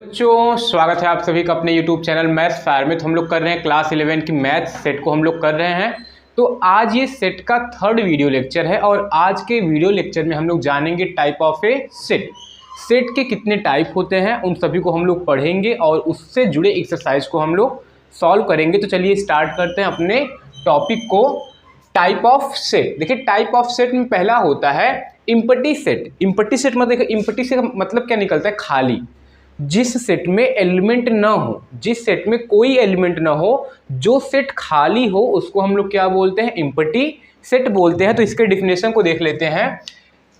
बच्चों स्वागत है आप सभी का अपने YouTube चैनल मैथ्स फायर में। तो हम लोग कर रहे हैं क्लास 11 की मैथ्स सेट को हम लोग कर रहे हैं। तो आज ये सेट का थर्ड वीडियो लेक्चर है और आज के वीडियो लेक्चर में हम लोग जानेंगे type of A set. Set के कितने टाइप होते हैं उन सभी को हम लोग पढ़ेंगे और उससे जुड़े एक्सरसाइज को हम लोग सॉल्व करेंगे। तो चलिए स्टार्ट करते हैं अपने टॉपिक को। टाइप ऑफ सेट, देखिए टाइप ऑफ सेट में पहला होता है इम्पटी सेट। इम्पटी सेट मतलब देखिए इम्पटी से मतलब क्या निकलता है, खाली। जिस सेट में एलिमेंट ना हो, जिस सेट में कोई एलिमेंट ना हो, जो सेट खाली हो उसको हम लोग क्या बोलते हैं, इम्पटी सेट बोलते हैं। तो इसके डिफिनेशन को देख लेते हैं।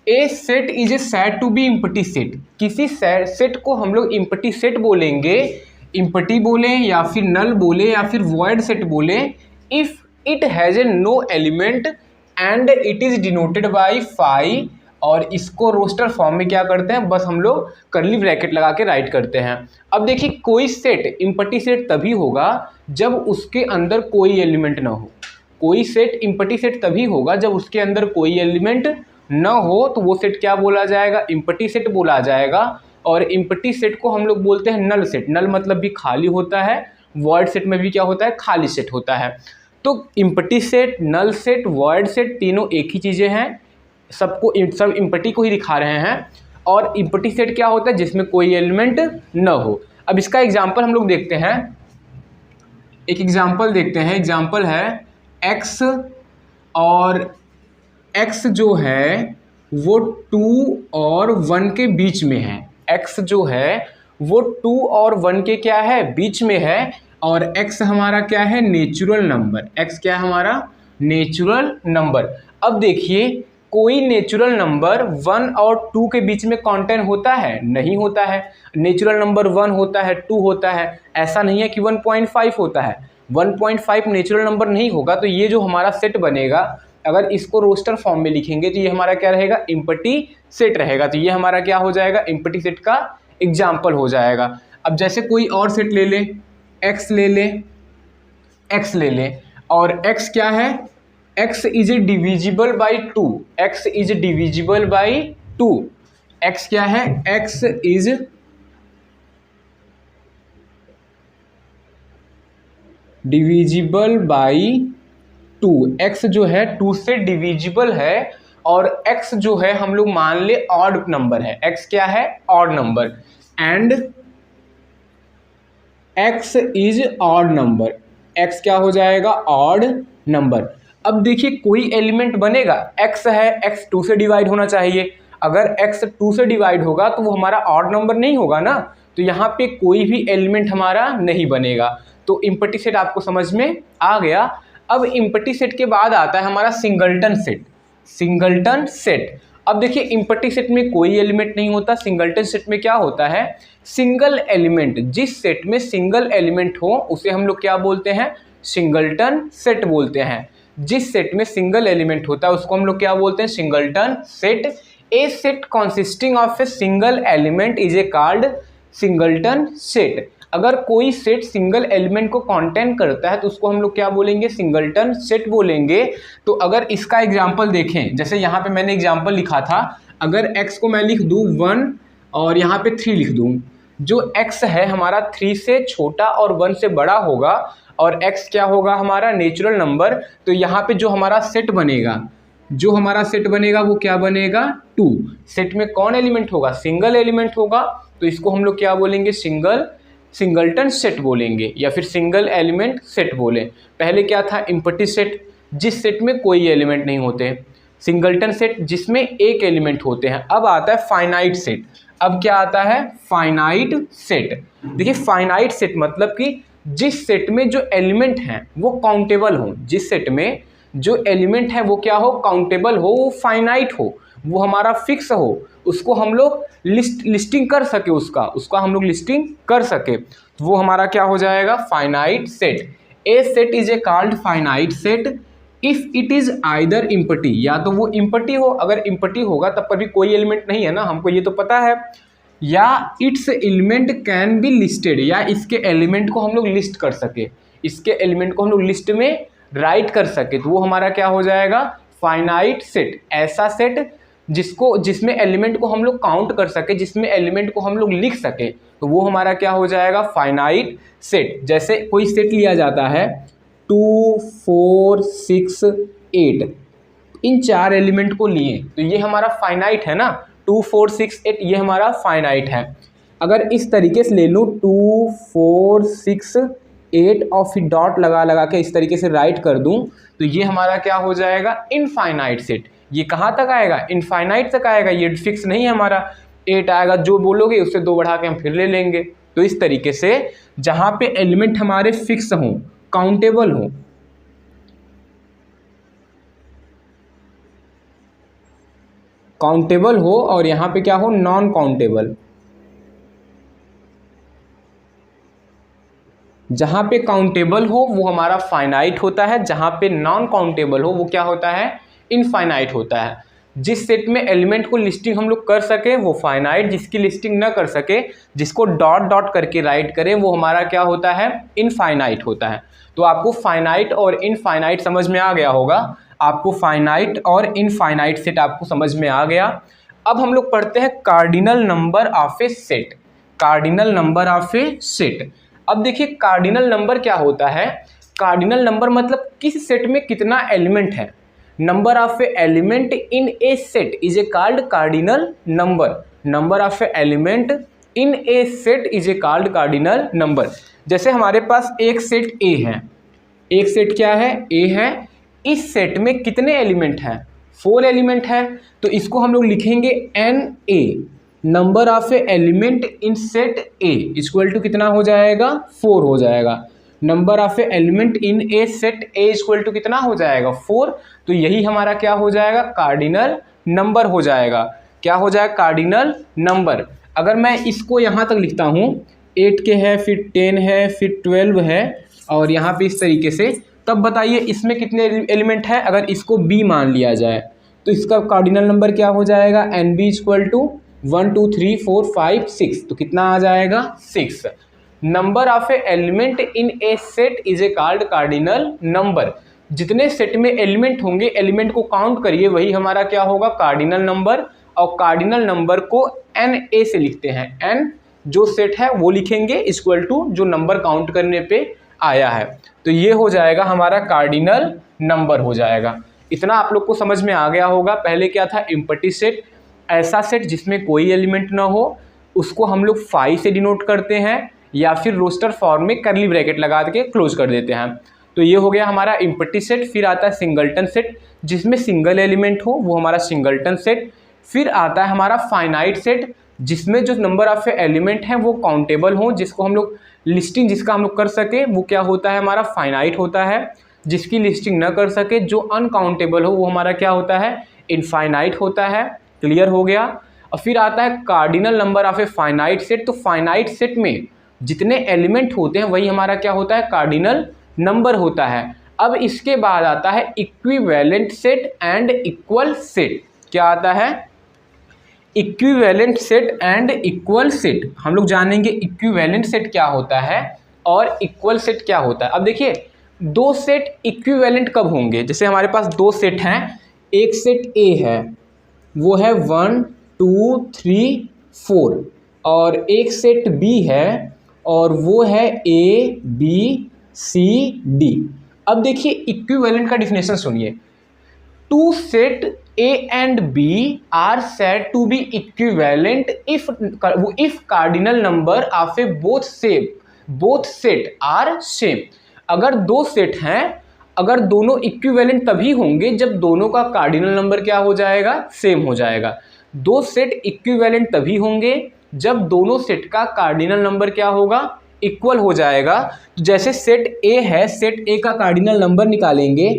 A set is a set to be empty set. किसी सेट को हम लोग इम्पटी सेट बोलेंगे, इम्पटी बोले या फिर नल बोले या फिर वॉइड सेट बोले, if it has a no element and it is denoted by phi. और इसको रोस्टर फॉर्म में क्या करते हैं, बस हम लोग कर्ली ब्रैकेट लगा के राइट करते हैं। अब देखिए कोई सेट इम्पटी सेट तभी होगा जब उसके अंदर कोई एलिमेंट ना हो। कोई सेट इम्पटी सेट तभी होगा जब उसके अंदर कोई एलिमेंट ना हो, तो वो सेट क्या बोला जाएगा, इम्पटी सेट बोला जाएगा। और इम्पटी सेट को हम लोग बोलते हैं नल सेट। नल मतलब भी खाली होता है, वॉइड सेट में भी क्या होता है, खाली सेट होता है। तो empty set, null set, void set तीनों एक ही चीज़ें हैं, सबको सब इम्पटी को ही दिखा रहे हैं। और इम्पटी सेट क्या होता है, जिसमें कोई एलिमेंट न हो। अब इसका एग्जांपल हम लोग देखते हैं, एक एग्जांपल देखते हैं। एग्जांपल है x और x जो है वो 2 और 1 के बीच में है। x जो है वो 2 और 1 के क्या है, बीच में है। और x हमारा क्या है, नेचुरल नंबर। x क्या है हमारा, नेचुरल नंबर। अब देखिए कोई नेचुरल नंबर 1 और 2 के बीच में कॉन्टेंट होता है, नहीं होता है। नेचुरल नंबर 1 होता है, 2 होता है, ऐसा नहीं है कि 1.5 होता है। 1.5 नेचुरल नंबर नहीं होगा। तो ये जो हमारा सेट बनेगा, अगर इसको रोस्टर फॉर्म में लिखेंगे तो ये हमारा क्या रहेगा, इम्पटी सेट रहेगा। तो ये हमारा क्या हो जाएगा, इम्पटी सेट का एग्जाम्पल हो जाएगा। अब जैसे कोई और सेट ले ले, x ले ले, x ले ले, और x क्या है, x is divisible by 2। x is divisible by 2। x क्या है, x is divisible by 2। x जो है 2 से डिविजिबल है। और x जो है हम लोग मान ले ऑड नंबर है। x क्या है, odd number. And x is odd number. x क्या हो जाएगा, ऑड नंबर। अब देखिए कोई एलिमेंट बनेगा, x है, x 2 से डिवाइड होना चाहिए। अगर x 2 से डिवाइड होगा तो वो हमारा ऑड नंबर नहीं होगा ना। तो यहाँ पे कोई भी एलिमेंट हमारा नहीं बनेगा। तो इम्पटी सेट आपको समझ में आ गया। अब इम्पटी सेट के बाद आता है हमारा सिंगलटन सेट। सिंगलटन सेट, अब देखिए इम्पटी सेट में कोई एलिमेंट नहीं होता। सिंगलटन सेट में क्या होता है, सिंगल एलिमेंट, जिस सेट में सिंगल एलिमेंट हो उसे हम लोग क्या बोलते हैं, सिंगलटन सेट बोलते हैं। जिस सेट में सिंगल एलिमेंट होता है उसको हम लोग क्या बोलते हैं, singleton set. A set consisting of a single element is a called singleton set. अगर कोई सेट सिंगल एलिमेंट को कंटेन करता है तो उसको हम लोग क्या बोलेंगे, सिंगलटन सेट बोलेंगे। तो अगर इसका एग्जांपल देखें, जैसे यहाँ पे मैंने एग्जांपल लिखा था, अगर x को मैं लिख दूँ 1 और यहाँ पे 3 लिख दूँ, जो x है हमारा 3 से छोटा और 1 से बड़ा होगा, और x क्या होगा हमारा, नेचुरल नंबर। तो यहाँ पे जो हमारा सेट बनेगा, जो हमारा सेट बनेगा वो क्या बनेगा, 2। सेट में कौन एलिमेंट होगा, सिंगल एलिमेंट होगा। तो इसको हम लोग क्या बोलेंगे, सिंगलटन सेट बोलेंगे या फिर सिंगल एलिमेंट सेट बोले। पहले क्या था, इम्पटी सेट, जिस सेट में कोई एलिमेंट नहीं होते। सिंगलटन सेट, जिसमें एक एलिमेंट होते हैं। अब आता है फाइनाइट सेट। अब क्या आता है, फाइनाइट सेट। देखिए फाइनाइट सेट मतलब कि जिस सेट में जो एलिमेंट हैं वो काउंटेबल हो। जिस सेट में जो एलिमेंट है वो क्या हो, काउंटेबल हो, वो फाइनाइट हो, वो हमारा फिक्स हो, उसको हम लोग लिस्टिंग कर सके, उसका हम लोग लिस्टिंग कर सके, तो वो हमारा क्या हो जाएगा, finite set. A set is A called finite set if it is either empty, या तो वो इम्पटी हो, अगर इम्पटी होगा तब पर भी कोई एलिमेंट नहीं है ना, हमको ये तो पता है, या it's element can be listed, या इसके एलिमेंट को हम लोग लिस्ट कर सके, इसके एलिमेंट को हम लोग लिस्ट में राइट कर सके, तो वो हमारा क्या हो जाएगा, फाइनाइट सेट। ऐसा सेट जिसमें एलिमेंट को हम लोग काउंट कर सके, जिसमें एलिमेंट को हम लोग लिख सके, तो वो हमारा क्या हो जाएगा, फाइनाइट सेट। जैसे कोई सेट लिया जाता है 2 4 6 8, इन 4 एलिमेंट को लिए तो ये हमारा फाइनाइट है ना, 2 4 6 8 ये हमारा फाइनाइट है। अगर इस तरीके से ले लूँ 2 4 6 8 और फिर डॉट लगा लगा के इस तरीके से राइट कर दूं तो ये हमारा क्या हो जाएगा, इनफाइनाइट सेट। ये कहाँ तक आएगा, इनफाइनाइट तक आएगा, ये फिक्स नहीं है हमारा 8 आएगा, जो बोलोगे उससे 2 बढ़ा के हम फिर ले लेंगे। तो इस तरीके से जहाँ पे एलिमेंट हमारे फिक्स हों, काउंटेबल हों, काउंटेबल हो और यहाँ पे क्या हो, नॉन काउंटेबल। जहाँ पे काउंटेबल हो वो हमारा फाइनाइट होता है, जहाँ पे नॉन काउंटेबल हो वो क्या होता है, इनफाइनाइट होता है। जिस सेट में एलिमेंट को लिस्टिंग हम लोग कर सके वो फाइनाइट, जिसकी लिस्टिंग ना कर सके, जिसको डॉट डॉट करके राइट करें, वो हमारा क्या होता है, इनफाइनाइट होता है। तो आपको फाइनाइट और इनफाइनाइट समझ में आ गया होगा, आपको फाइनाइट और इनफाइनाइट सेट आपको समझ में आ गया। अब हम लोग पढ़ते हैं cardinal number of A set. Cardinal number of A set. अब देखिए कार्डिनल नंबर क्या होता है, कार्डिनल नंबर मतलब किस सेट में कितना एलिमेंट है। Number of A element in A set is A called cardinal number. Number of A element in A set is A called cardinal number. जैसे हमारे पास एक सेट ए है, एक सेट क्या है, ए है। इस सेट में कितने एलिमेंट हैं, 4 एलिमेंट है। तो इसको हम लोग लिखेंगे n A, number of A element in set A equal to कितना हो जाएगा, 4 हो जाएगा। Number of A element in A set A equal to कितना हो जाएगा, 4। तो यही हमारा क्या हो जाएगा, कार्डिनल नंबर हो जाएगा। क्या हो जाएगा, कार्डिनल नंबर। अगर मैं इसको यहाँ तक लिखता हूँ, 8 के है, फिर 10 है, फिर 12 है और यहाँ पे इस तरीके से, तब बताइए इसमें कितने एलिमेंट है। अगर इसको बी मान लिया जाए तो इसका कार्डिनल नंबर क्या हो जाएगा, एन बी इक्वल टू 1 2 3 4 5 6। तो कितना आ जाएगा, 6। Number of A element in A set is A called cardinal number. जितने सेट में एलिमेंट होंगे, एलिमेंट को काउंट करिए, वही हमारा क्या होगा, कार्डिनल नंबर। और कार्डिनल नंबर को एन ए से लिखते हैं, एन जो सेट है वो लिखेंगे इक्वल टू जो नंबर काउंट करने पे आया है। तो ये हो जाएगा हमारा कार्डिनल नंबर हो जाएगा। इतना आप लोग को समझ में आ गया होगा। पहले क्या था, एम्प्टी सेट, ऐसा सेट जिसमें कोई एलिमेंट ना हो, उसको हम लोग फाई से डिनोट करते हैं या फिर रोस्टर फॉर्म में करली ब्रैकेट लगा के क्लोज कर देते हैं। तो ये हो गया हमारा एम्प्टी सेट। फिर आता है सिंगलटन सेट, जिसमें सिंगल एलिमेंट हो, वो हमारा सिंगलटन सेट। फिर आता है हमारा फाइनाइट सेट, जिसमें जो नंबर ऑफ एलिमेंट हैं वो काउंटेबल हो, जिसको हम लोग लिस्टिंग जिसका हम लोग कर सके, वो क्या होता है, हमारा फाइनाइट होता है। जिसकी लिस्टिंग न कर सके, जो अनकाउंटेबल हो, वो हमारा क्या होता है, इनफाइनाइट होता है। क्लियर हो गया। और फिर आता है cardinal number of a finite set. तो फाइनाइट सेट में जितने एलिमेंट होते हैं वही हमारा क्या होता है, कार्डिनल नंबर होता है। अब इसके बाद आता है equivalent set and equal set. क्या आता है, equivalent set and equal set. हम लोग जानेंगे इक्विवेलेंट सेट क्या होता है और इक्वल सेट क्या होता है। अब देखिए, दो सेट इक्विवेलेंट कब होंगे, जैसे हमारे पास 2 सेट हैं, एक सेट ए है वो है 1 2 3 4 और एक सेट बी है और वो है ए बी सी डी। अब देखिए इक्विवेलेंट का डिफिनेशन सुनिए, two set A and B are said to be equivalent if cardinal number of a both set are same। अगर 2 सेट हैं, अगर दोनों इक्विवेलेंट तभी होंगे जब दोनों का कार्डिनल नंबर क्या हो जाएगा, सेम हो जाएगा। 2 सेट इक्विवेलेंट तभी होंगे जब दोनों सेट का कार्डिनल नंबर क्या होगा, इक्वल हो जाएगा। तो जैसे सेट A है, सेट A का कार्डिनल नंबर निकालेंगे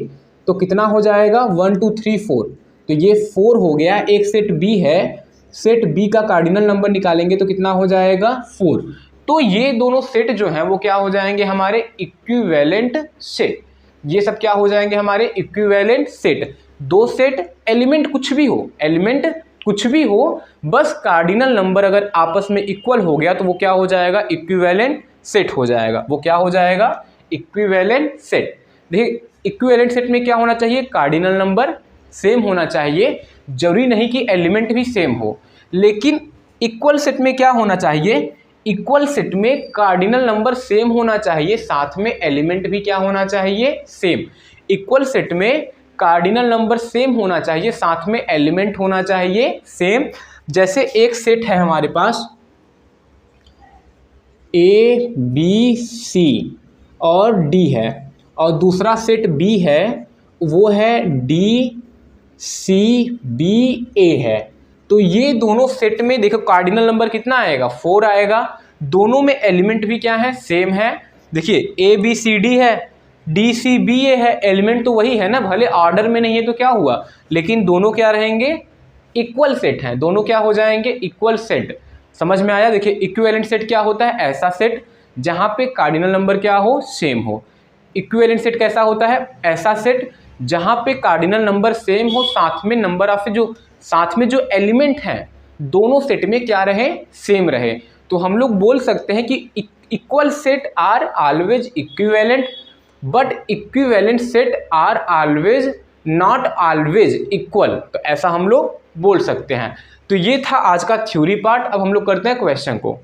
तो कितना हो जाएगा, 1 2 3 4। तो ये 4 हो गया। एक सेट बी है, सेट बी का कार्डिनल नंबर निकालेंगे तो कितना हो जाएगा, 4। तो ये दोनों सेट जो हैं वो क्या हो जाएंगे, हमारे इक्विवेलेंट सेट। ये सब क्या हो जाएंगे, हमारे इक्विवेलेंट सेट। 2 सेट एलिमेंट कुछ भी हो, एलिमेंट कुछ भी हो, बस कार्डिनल नंबर अगर आपस में इक्वल हो गया तो वो क्या हो जाएगा, इक्विवेलेंट सेट हो जाएगा। वो क्या हो जाएगा, इक्विवेलेंट सेट। देखिए इक्विवेलेंट सेट में क्या होना चाहिए, कार्डिनल नंबर सेम होना चाहिए। जरूरी नहीं कि एलिमेंट भी सेम हो, लेकिन इक्वल सेट में क्या होना चाहिए, इक्वल सेट में कार्डिनल नंबर सेम होना चाहिए, साथ में एलिमेंट भी क्या होना चाहिए, सेम। इक्वल सेट में कार्डिनल नंबर सेम होना चाहिए, साथ में एलिमेंट होना चाहिए सेम। जैसे एक सेट है हमारे पास ए बी सी और डी है, और दूसरा सेट बी है वो है डी सी बी ए है। तो ये दोनों सेट में देखो कार्डिनल नंबर कितना आएगा, 4 आएगा। दोनों में एलिमेंट भी क्या है, सेम है। देखिए ए बी सी डी है, डी सी बी ए है, एलिमेंट तो वही है ना, भले ऑर्डर में नहीं है तो क्या हुआ, लेकिन दोनों क्या रहेंगे, इक्वल सेट हैं, दोनों क्या हो जाएंगे, इक्वल सेट। समझ में आया। देखिए इक्विवेलेंट सेट क्या होता है, ऐसा सेट जहां पे कार्डिनल नंबर क्या हो, सेम हो। इक्विवेलेंट सेट कैसा होता है, ऐसा सेट जहां पे कार्डिनल नंबर सेम हो, साथ में नंबर ऑफ साथ में जो एलिमेंट हैं दोनों सेट में क्या रहे, सेम रहे। तो हम लोग बोल सकते हैं कि equal set are always equivalent, but equivalent set are always not always equal. तो ऐसा हम लोग बोल सकते हैं। तो ये था आज का थ्योरी पार्ट। अब हम लोग करते हैं क्वेश्चन को।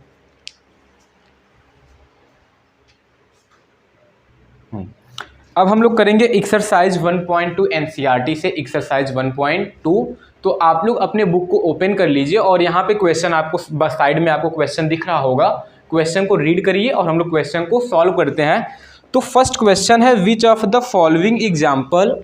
अब हम लोग करेंगे एक्सरसाइज 1.2 एनसीईआरटी से एक्सरसाइज 1.2। तो आप लोग अपने बुक को ओपन कर लीजिए और यहाँ पे क्वेश्चन आपको साइड में आपको क्वेश्चन दिख रहा होगा, क्वेश्चन को रीड करिए और हम लोग क्वेश्चन को सॉल्व करते हैं। तो फर्स्ट क्वेश्चन है which of the following example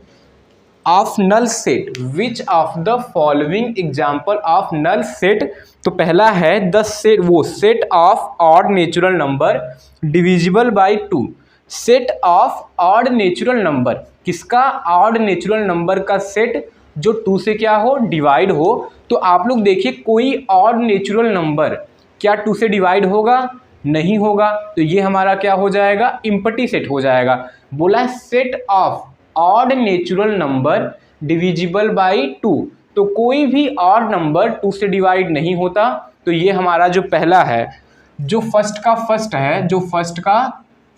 of null set, which of the following example of null set. तो पहला है द सेट, वो set of odd natural number divisible by 2। Set of odd natural number, किसका, odd natural number का set जो 2 से क्या हो, डिवाइड हो। तो आप लोग देखिए कोई ऑड नेचुरल नंबर क्या 2 से डिवाइड होगा, नहीं होगा। तो ये हमारा क्या हो जाएगा, इम्पटी सेट हो जाएगा। बोला है set of odd natural number divisible by 2। तो कोई भी ऑड नंबर 2 से डिवाइड नहीं होता। तो ये हमारा जो पहला है, जो फर्स्ट का फर्स्ट है, जो फर्स्ट का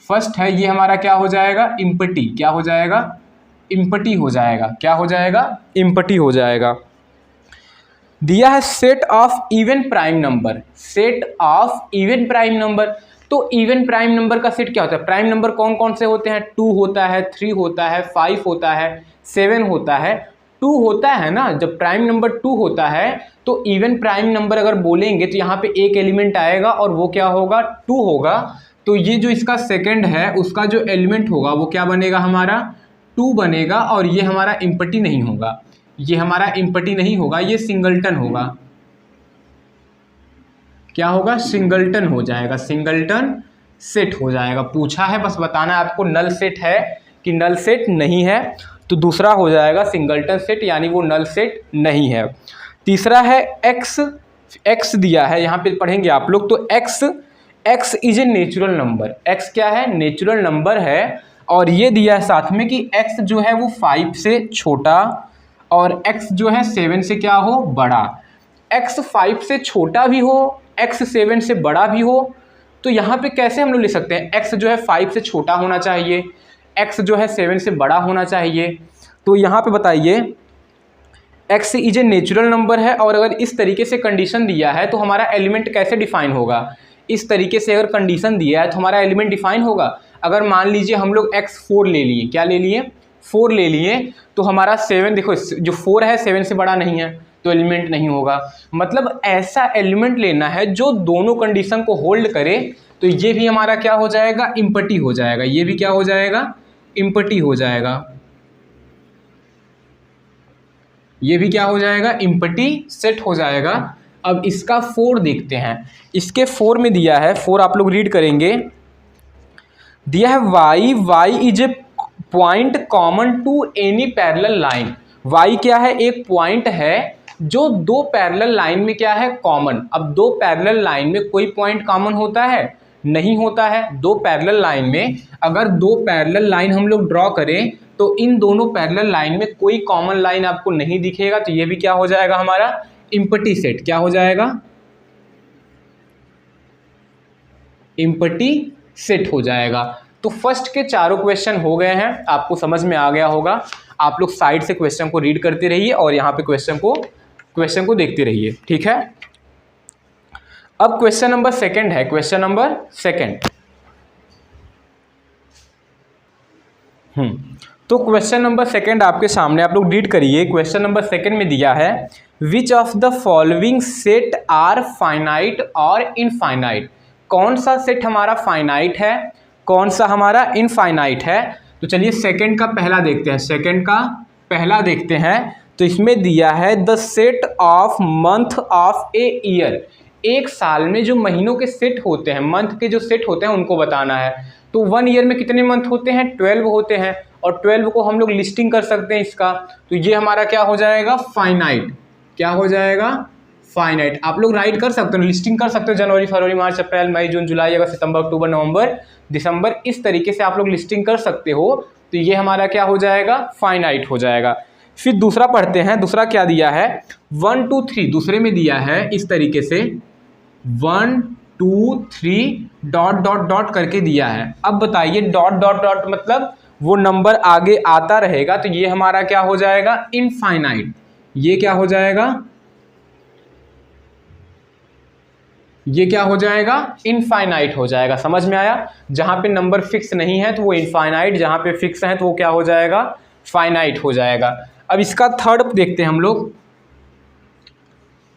फर्स्ट है, ये हमारा क्या हो जाएगा, इम्पटी। क्या हो जाएगा, इम्पटी हो जाएगा। क्या हो जाएगा, इम्पटी हो जाएगा। दिया है set of even prime number, set of even prime number. तो इवन प्राइम नंबर का सेट क्या होता है, प्राइम नंबर कौन कौन से होते हैं, 2 होता है, 3 होता है, 5 होता है, 7 होता है। 2 होता है ना, जब प्राइम नंबर 2 होता है तो इवन प्राइम नंबर अगर बोलेंगे तो यहाँ पे एक एलिमेंट आएगा और वो क्या होगा, 2 होगा। तो ये जो इसका सेकंड है उसका जो एलिमेंट होगा वो क्या बनेगा, हमारा 2 बनेगा। और ये हमारा इम्पटी नहीं होगा, ये हमारा इम्पटी नहीं होगा, ये सिंगलटन होगा। क्या होगा, सिंगलटन हो जाएगा, सिंगलटन सेट हो जाएगा। पूछा है, बस बताना है आपको नल सेट है कि नल सेट नहीं है। तो दूसरा हो जाएगा सिंगलटन सेट, यानी वो नल सेट नहीं है। तीसरा है एक्स, एक्स दिया है यहाँ पे पढ़ेंगे आप लोग। तो x is a natural number, x क्या है, नेचुरल नंबर है। और ये दिया है साथ में कि एक्स जो है वो 5 से छोटा और एक्स जो है 7 से क्या हो, बड़ा। एक्स 5 से छोटा भी हो, एक्स 7 से बड़ा भी हो। तो यहाँ पे कैसे हम लोग ले सकते हैं, एक्स जो है 5 से छोटा होना चाहिए, एक्स जो है 7 से बड़ा होना चाहिए। तो यहाँ पे बताइए x is a natural number है, और अगर इस तरीके से कंडीशन दिया है तो हमारा एलिमेंट कैसे डिफाइन होगा, इस तरीके से अगर कंडीशन दिया है तो हमारा एलिमेंट डिफाइन होगा। अगर मान लीजिए हम लोग एक्स 4 ले लिए, क्या ले लिए, 4 ले लिए, तो हमारा 7, देखो जो 4 है 7 से बड़ा नहीं है तो एलिमेंट नहीं होगा। मतलब ऐसा एलिमेंट लेना है जो दोनों कंडीशन को होल्ड करे। तो ये भी हमारा क्या हो जाएगा, इम्पटी हो जाएगा। ये भी क्या हो जाएगा, इम्पटी हो जाएगा। ये भी क्या हो जाएगा, इम्पटी सेट हो जाएगा। अब इसका 4 देखते हैं। इसके 4 में दिया है, 4 आप लोग रीड करेंगे। दिया है Y is a point common to any parallel line. Y क्या है, एक पॉइंट है जो 2 पैरेलल लाइन में क्या है, कॉमन। अब 2 पैरेलल लाइन में कोई पॉइंट कॉमन होता है, नहीं होता है। 2 पैरेलल लाइन में अगर 2 पैरेलल लाइन हम लोग ड्रॉ करें तो इन दोनों पैरेलल लाइन में कोई कॉमन लाइन आपको नहीं दिखेगा। तो ये भी क्या हो जाएगा, हमारा इम्पटी सेट। क्या हो जाएगा, इम्पटी सेट हो जाएगा। तो फर्स्ट के चारों क्वेश्चन हो गए हैं, आपको समझ में आ गया होगा। आप लोग साइड से क्वेश्चन को रीड करते रहिए और यहाँ पे क्वेश्चन को देखते रहिए, ठीक है। अब क्वेश्चन नंबर सेकंड है, क्वेश्चन नंबर सेकंड। तो क्वेश्चन नंबर सेकंड आपके सामने, आप लोग रीड करिए। क्वेश्चन नंबर सेकंड में दिया है which of the following set are finite और इनफाइनाइट। कौन सा सेट हमारा फाइनाइट है, कौन सा हमारा इनफाइनाइट है। तो चलिए सेकंड का पहला देखते हैं, सेकंड का पहला देखते हैं। तो इसमें दिया है the set of month of a year. एक साल में जो महीनों के सेट होते हैं, मंथ के जो सेट होते हैं उनको बताना है। तो 1 ईयर में कितने मंथ होते हैं, 12 होते हैं, और 12 को हम लोग लिस्टिंग कर सकते हैं इसका। तो ये हमारा क्या हो जाएगा, फाइनाइट। क्या हो जाएगा, फाइनाइट। आप लोग राइट कर सकते हो, लिस्टिंग कर सकते हो, जनवरी, फरवरी, मार्च, अप्रैल, मई, जून, जुलाई, अगस्त, सितंबर, अक्टूबर, नवंबर, दिसंबर, इस तरीके से आप लोग लिस्टिंग कर सकते हो। तो ये हमारा क्या हो जाएगा, फाइनाइट हो जाएगा। फिर दूसरा पढ़ते हैं, दूसरा क्या दिया है, 1 2 3। दूसरे में दिया है इस तरीके से 1 2 3 डॉट डॉट डॉट करके दिया है। अब बताइए डॉट डॉट डॉट मतलब वो नंबर आगे आता रहेगा, तो ये हमारा क्या हो जाएगा, इनफाइनाइट। ये क्या हो जाएगा, ये क्या हो जाएगा, इनफाइनाइट हो जाएगा। समझ में आया। जहां पे नंबर फिक्स नहीं है तो वो इनफाइनाइट, जहां पे फिक्स है तो वो क्या हो जाएगा, फाइनाइट हो जाएगा। अब इसका थर्ड देखते हैं हम लोग।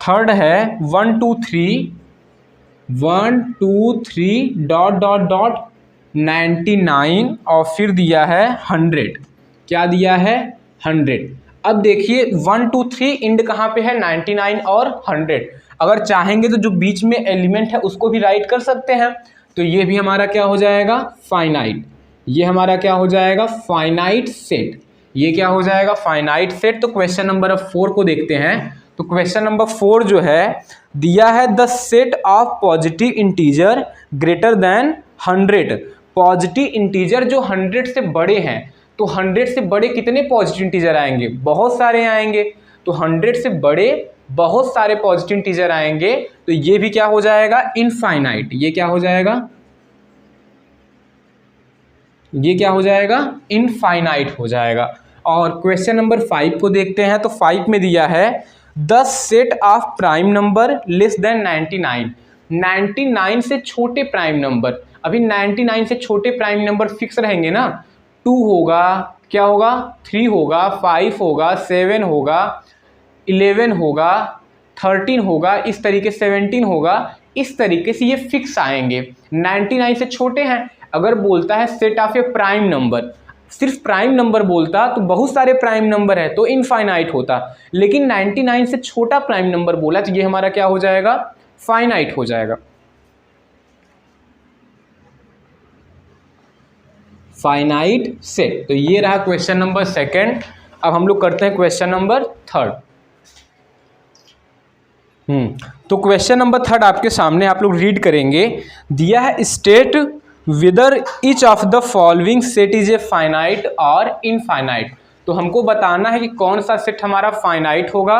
थर्ड है 1 2 3 डॉट डॉट डॉट 99 और फिर दिया है 100। क्या दिया है, 100। अब देखिए 1 2 3 इंड कहाँ पे है, 99 और 100। अगर चाहेंगे तो जो बीच में एलिमेंट है उसको भी राइट कर सकते हैं। तो ये भी हमारा क्या हो जाएगा, फाइनाइट। ये हमारा क्या हो जाएगा, फाइनाइट सेट। ये क्या हो जाएगा, फाइनाइट सेट। तो क्वेश्चन नंबर 4 को देखते हैं। तो क्वेश्चन नंबर 4 जो है दिया है the set of positive integer greater than 100। Positive integer जो 100 से बड़े हैं, तो 100 से बड़े कितने पॉजिटिव इंटीजर आएंगे, बहुत सारे आएंगे। तो 100 से बड़े बहुत सारे पॉजिटिव इंटीजर आएंगे, तो ये भी क्या हो जाएगा, इनफाइनाइट। ये क्या हो जाएगा, ये क्या हो जाएगा, इनफाइनाइट हो जाएगा। और क्वेश्चन नंबर 5 को देखते हैं। तो 5 में दिया है the set of prime number less than 99। 99 से छोटे प्राइम नंबर, अभी 99 से छोटे प्राइम नंबर फिक्स रहेंगे ना। 2 होगा, क्या होगा, 3 होगा, 5 होगा, 7 होगा, 11 होगा, 13 होगा, इस तरीके 17 होगा, इस तरीके से ये फिक्स आएंगे। 99 से छोटे हैं। अगर बोलता है set of A prime number, सिर्फ प्राइम नंबर बोलता तो बहुत सारे प्राइम नंबर है तो इनफाइनाइट होता, लेकिन 99 से छोटा प्राइम नंबर बोला तो ये हमारा क्या हो जाएगा, फाइनाइट हो जाएगा। Finite set. तो ये रहा क्वेश्चन नंबर सेकंड। अब हम लोग करते हैं क्वेश्चन नंबर थर्ड। तो क्वेश्चन नंबर थर्ड आपके सामने, आप लोग रीड करेंगे। दिया है state whether each of the following set is a finite और इनफाइनाइट। तो हमको बताना है कि कौन सा सेट हमारा फाइनाइट होगा,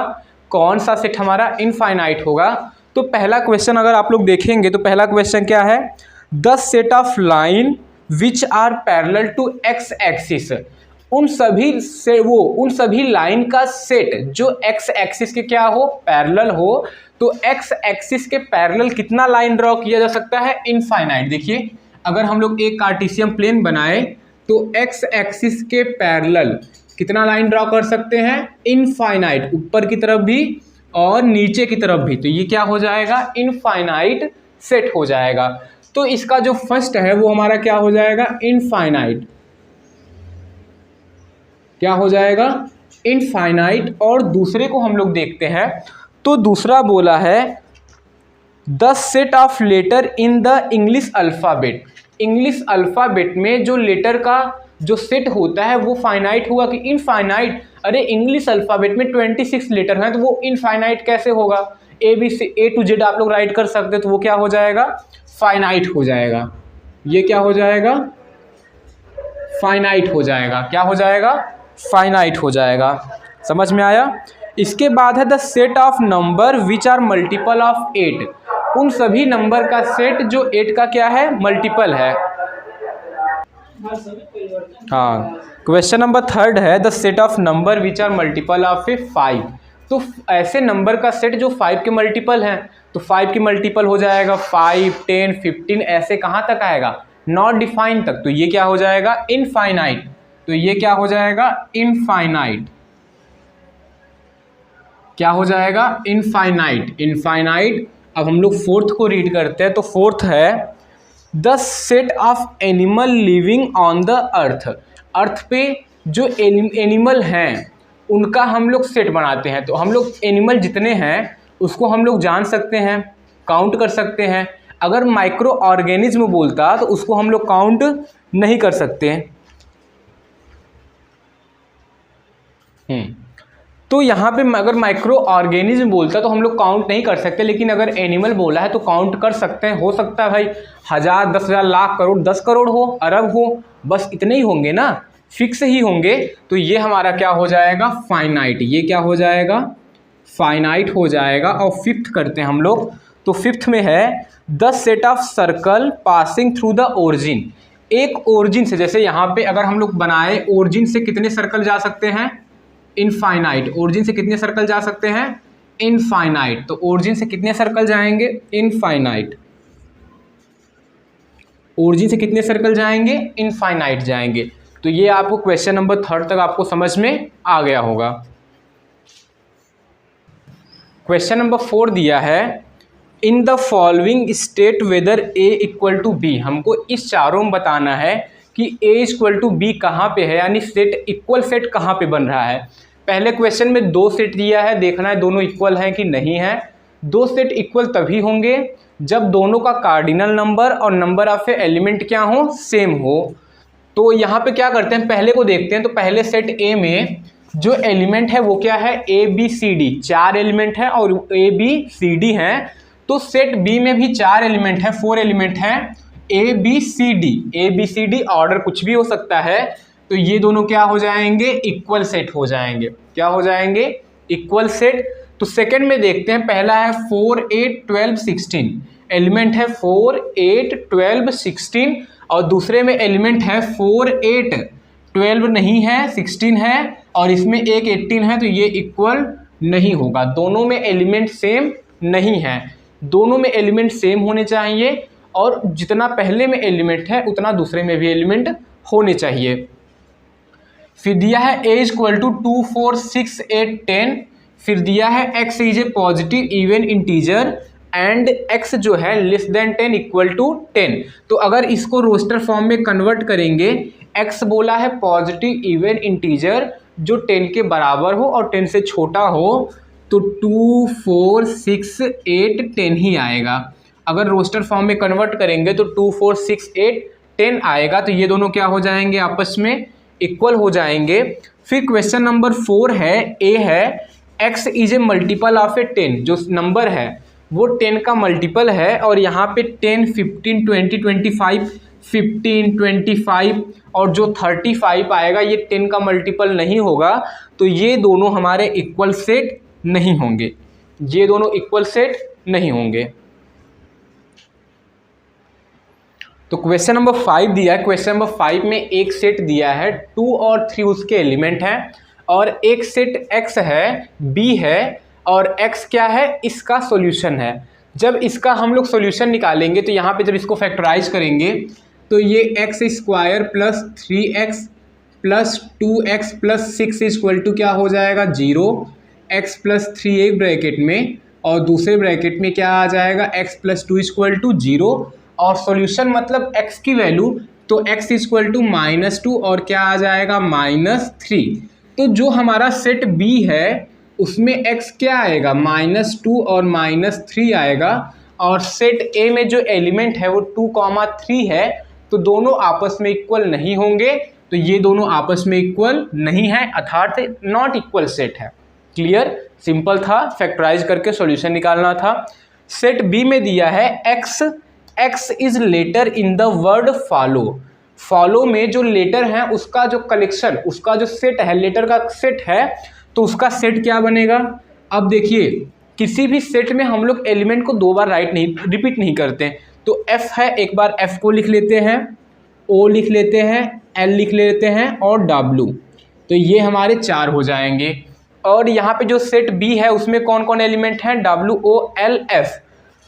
कौन सा सेट हमारा इनफाइनाइट होगा। तो पहला क्वेश्चन अगर आप लोग देखेंगे तो पहला क्वेश्चन क्या है, the set of line which are parallel to X axis. उन सभी लाइन का सेट जो एक्स एक्सिस के क्या हो, पैरेलल हो। तो एक्स एक्सिस के पैरेलल कितना लाइन ड्रॉ किया जा सकता है, इनफाइनाइट। देखिए अगर हम लोग एक कार्टेशियन प्लेन बनाए तो एक्स एक्सिस के पैरेलल कितना लाइन ड्रॉ कर सकते हैं, इनफाइनाइट, ऊपर की तरफ भी और नीचे की तरफ भी। तो ये क्या हो जाएगा, इनफाइनाइट सेट हो जाएगा। तो इसका जो फर्स्ट है वो हमारा क्या हो जाएगा, इनफाइनाइट। क्या हो जाएगा, इनफाइनाइट। और दूसरे को हम लोग देखते हैं। तो दूसरा बोला है the set of letter in the English alphabet. English alphabet में जो लेटर का जो सेट होता है वो फाइनाइट होगा कि इनफाइनाइट। अरे इंग्लिश अल्फ़ाबेट में 26 लेटर हैं तो वो इनफाइनाइट कैसे होगा। A to Z आप लोग राइट कर सकते हैं, तो वो क्या हो जाएगा, फाइनाइट हो जाएगा। ये क्या हो जाएगा, फाइनाइट हो जाएगा। क्या हो जाएगा, फाइनाइट हो जाएगा। समझ में आया। इसके बाद है the set of number which are multiple of 8। उन सभी नंबर का सेट जो 8 का क्या है, मल्टीपल है। हाँ, क्वेश्चन नंबर थर्ड है the set of number which are multiple of a 5। तो ऐसे नंबर का सेट जो 5 के मल्टीपल हैं, तो 5 की मल्टीपल हो जाएगा 5, 10, 15, ऐसे कहाँ तक आएगा, नॉट डिफाइंड तक। तो ये क्या हो जाएगा, इनफाइनाइट। तो ये क्या हो जाएगा, इनफाइनाइट। क्या हो जाएगा, इनफाइनाइट। इनफाइनाइट। अब हम लोग फोर्थ को रीड करते हैं। तो फोर्थ है the set of animal living on the earth. Earth पे जो एनिमल हैं उनका हम लोग सेट बनाते हैं। तो हम लोग एनिमल जितने हैं उसको हम लोग जान सकते हैं, काउंट कर सकते हैं। अगर माइक्रो ऑर्गेनिज्म बोलता तो उसको हम लोग काउंट नहीं कर सकते। तो यहाँ पे अगर माइक्रो ऑर्गेनिज्म बोलता तो हम लोग काउंट नहीं कर सकते, लेकिन अगर एनिमल बोला है तो काउंट कर सकते हैं। हो सकता है भाई 1000, 10,000, लाख, करोड़, 10 करोड़ हो, अरब हो, बस इतने ही होंगे ना, फिक्स ही होंगे। तो ये हमारा क्या हो जाएगा, फाइनाइट। ये क्या हो जाएगा, फाइनाइट हो जाएगा। और फिफ्थ करते हैं हम लोग। तो फिफ्थ में है the set of circle passing through the origin. एक ओरिजिन से, जैसे यहाँ पे अगर हम लोग बनाए, ओरिजिन से कितने सर्कल जा सकते हैं, इनफाइनाइट। ओरिजिन से कितने सर्कल जा सकते हैं, इनफाइनाइट। तो ओरिजिन से कितने सर्कल जाएंगे, इनफाइनाइट। ओरिजिन से कितने सर्कल जाएंगे, इनफाइनाइट जाएंगे। तो ये आपको क्वेश्चन नंबर थर्ड तक आपको समझ में आ गया होगा। क्वेश्चन नंबर 4 दिया है in the following state whether A equal to B. हमको इस चारों में बताना है कि ए इक्वल टू बी कहाँ पे है, यानी सेट इक्वल सेट कहाँ पे बन रहा है। पहले क्वेश्चन में 2 सेट दिया है, देखना है दोनों इक्वल हैं कि नहीं है। 2 सेट इक्वल तभी होंगे जब दोनों का कार्डिनल नंबर और नंबर ऑफ एलिमेंट क्या हो, सेम हो। तो यहाँ पे क्या करते हैं, पहले को देखते हैं। तो पहले सेट ए में जो एलिमेंट है वो क्या है, A B C D. 4 element है और ए बी सी डी हैं। तो सेट बी में भी 4 एलिमेंट है, 4 एलिमेंट हैं, A B C D. A B C D order कुछ भी हो सकता है। तो ये दोनों क्या हो जाएंगे, इक्वल सेट हो जाएंगे। क्या हो जाएंगे, इक्वल सेट। तो सेकंड में देखते हैं, पहला है 4, 8, 12, 16। एलिमेंट है 4, 8, 12, 16 और दूसरे में एलिमेंट है 4, 8, 12 नहीं है, 16 है और इसमें एक 18 है। तो ये इक्वल नहीं होगा, दोनों में एलिमेंट सेम नहीं है। दोनों में एलिमेंट सेम होने चाहिए और जितना पहले में एलिमेंट है उतना दूसरे में भी एलिमेंट होने चाहिए। फिर दिया है a इक्वल टू 2, 4, 6, 8, 10। फिर दिया है x is A positive even integer and x जो है लेस देन 10 इक्वल टू 10। तो अगर इसको रोस्टर फॉर्म में कन्वर्ट करेंगे, x बोला है पॉजिटिव इवन इंटीजर जो 10 के बराबर हो और 10 से छोटा हो, तो 2, 4, 6, 8, 10 ही आएगा। अगर रोस्टर फॉर्म में कन्वर्ट करेंगे तो 2, 4, 6, 8, 10 आएगा। तो ये दोनों क्या हो जाएंगे, आपस में इक्वल हो जाएंगे। फिर क्वेश्चन नंबर 4 है, ए है x is a multiple of a 10। जो नंबर है वो 10 का मल्टीपल है और यहाँ पे 10, 15, 20, 25, 15, 25 और जो 35 आएगा ये 10 का मल्टीपल नहीं होगा। तो ये दोनों हमारे इक्वल सेट नहीं होंगे, ये दोनों इक्वल सेट नहीं होंगे। तो क्वेश्चन नंबर 5 दिया है। क्वेश्चन नंबर 5 में एक सेट दिया है, 2 और 3 उसके एलिमेंट हैं और एक सेट x है, b है और x क्या है, इसका सॉल्यूशन है। जब इसका हम लोग सॉल्यूशन निकालेंगे तो यहाँ पे जब इसको फैक्टराइज करेंगे तो ये x square plus 3x plus 2x plus 6 equal to क्या हो जाएगा, 0। x प्लस 3 एक ब्रैकेट में और दूसरे ब्रैकेट में क्या आ जाएगा, x प्लस 2 इक्वल टू 0। और सॉल्यूशन मतलब x की वैल्यू, तो x इक्वल टू -2 और क्या आ जाएगा, -3। तो जो हमारा सेट B है उसमें x क्या आएगा, -2 और -3 आएगा। और सेट A में जो एलिमेंट है वो 2, 3 है। तो दोनों आपस में इक्वल नहीं होंगे, तो ये दोनों आपस में इक्वल नहीं है, अर्थात नॉट इक्वल सेट है। क्लियर, सिंपल था, फैक्टराइज करके सॉल्यूशन निकालना था। सेट बी में दिया है x is letter in the word follow. Follow में जो लेटर है उसका जो कलेक्शन, उसका जो सेट है, लेटर का सेट है, तो उसका सेट क्या बनेगा। अब देखिए किसी भी सेट में हम लोग एलिमेंट को 2 बार रिपीट नहीं करते। तो f है, एक बार f को लिख लेते हैं O लिख लेते हैं, L लिख लेते हैं और W। तो ये हमारे 4 हो जाएंगे। और यहाँ पे जो सेट B है उसमें कौन कौन एलिमेंट हैं, WOLF।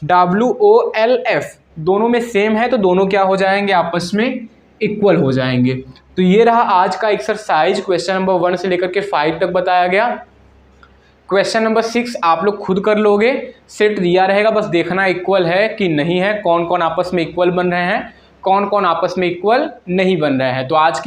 WOLF दोनों में सेम है तो दोनों क्या हो जाएंगे, आपस में इक्वल हो जाएंगे। तो ये रहा आज का एक्सरसाइज, क्वेश्चन नंबर 1 से लेकर के 5 तक बताया गया। क्वेश्चन नंबर 6 आप लोग खुद कर लोगे, सेट दिया रहेगा, बस देखना इक्वल है कि नहीं है, कौन कौन आपस में इक्वल बन रहे हैं, कौन कौन आपस में इक्वल नहीं बन रहे हैं। तो आज